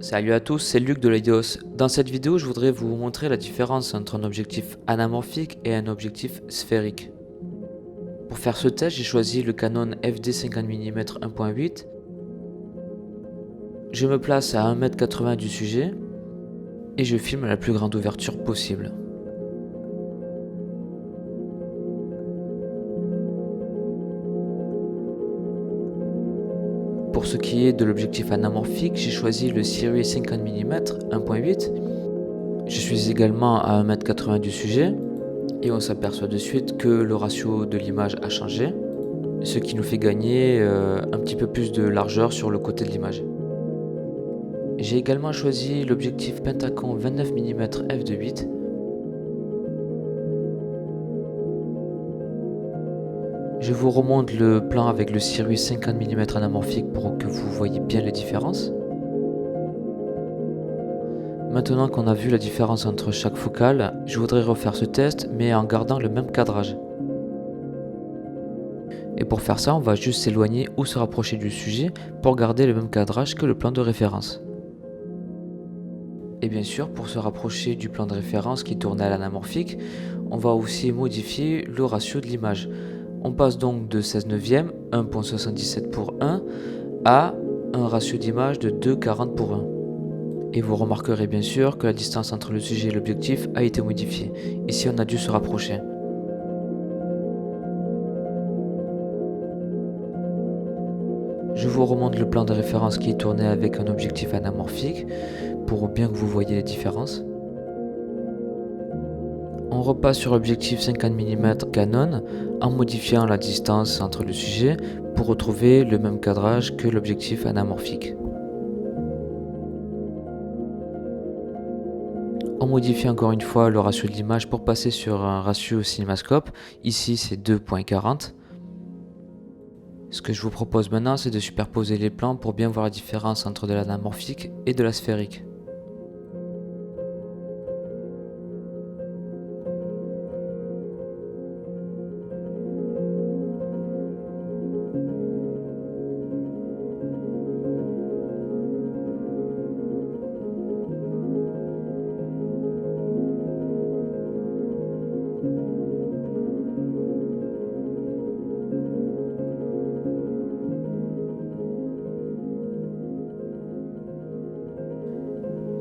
Salut à tous, c'est Luc de l'Eidos. Dans cette vidéo, je voudrais vous montrer la différence entre un objectif anamorphique et un objectif sphérique. Pour faire ce test, j'ai choisi le Canon FD 50 mm 1.8. Je me place à 1,80 m du sujet et je filme à la plus grande ouverture possible. Pour ce qui est de l'objectif anamorphique, j'ai choisi le Sirui 50 mm 1.8. Je suis également à 1,80 m du sujet et on s'aperçoit de suite que le ratio de l'image a changé, ce qui nous fait gagner un petit peu plus de largeur sur le côté de l'image. J'ai également choisi l'objectif Pentacon 29 mm f2.8. Je vous remonte le plan avec le Sirui 50 mm anamorphique pour que vous voyez bien les différences. Maintenant qu'on a vu la différence entre chaque focale, je voudrais refaire ce test mais en gardant le même cadrage. Et pour faire ça, on va juste s'éloigner ou se rapprocher du sujet pour garder le même cadrage que le plan de référence. Et bien sûr, pour se rapprocher du plan de référence qui tournait à l'anamorphique, on va aussi modifier le ratio de l'image. On passe donc de 16 neuvième, 1.77 pour 1, à un ratio d'image de 2,40 pour 1. Et vous remarquerez bien sûr que la distance entre le sujet et l'objectif a été modifiée. Ici, on a dû se rapprocher. Je vous remonte le plan de référence qui est tourné avec un objectif anamorphique pour bien que vous voyez les différences. On repasse sur l'objectif 50 mm Canon en modifiant la distance entre le sujet pour retrouver le même cadrage que l'objectif anamorphique. On modifie encore une fois le ratio de l'image pour passer sur un ratio cinémascope. Ici c'est 2,40. Ce que je vous propose maintenant, c'est de superposer les plans pour bien voir la différence entre de l'anamorphique et de la sphérique.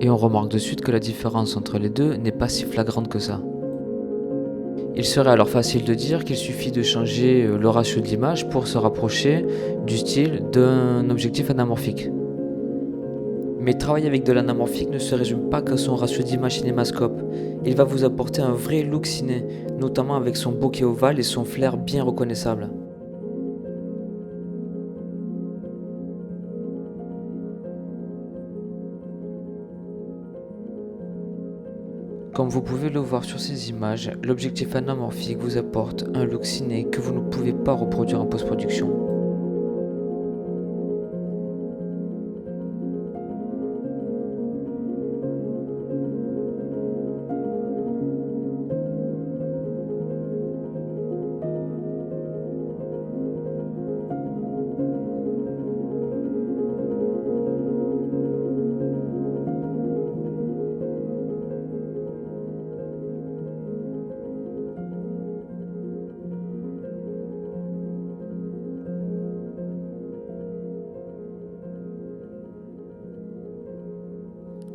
Et on remarque de suite que la différence entre les deux n'est pas si flagrante que ça. Il serait alors facile de dire qu'il suffit de changer le ratio de l'image pour se rapprocher du style d'un objectif anamorphique. Mais travailler avec de l'anamorphique ne se résume pas qu'à son ratio d'image cinémascope. Il va vous apporter un vrai look ciné, notamment avec son bokeh ovale et son flair bien reconnaissable. Comme vous pouvez le voir sur ces images, l'objectif anamorphique vous apporte un look ciné que vous ne pouvez pas reproduire en post-production.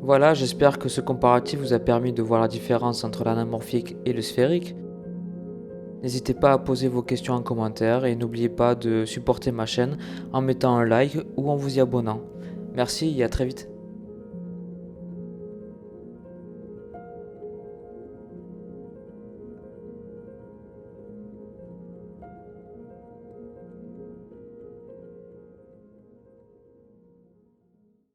Voilà, j'espère que ce comparatif vous a permis de voir la différence entre l'anamorphique et le sphérique. N'hésitez pas à poser vos questions en commentaire et n'oubliez pas de supporter ma chaîne en mettant un like ou en vous y abonnant. Merci et à très vite.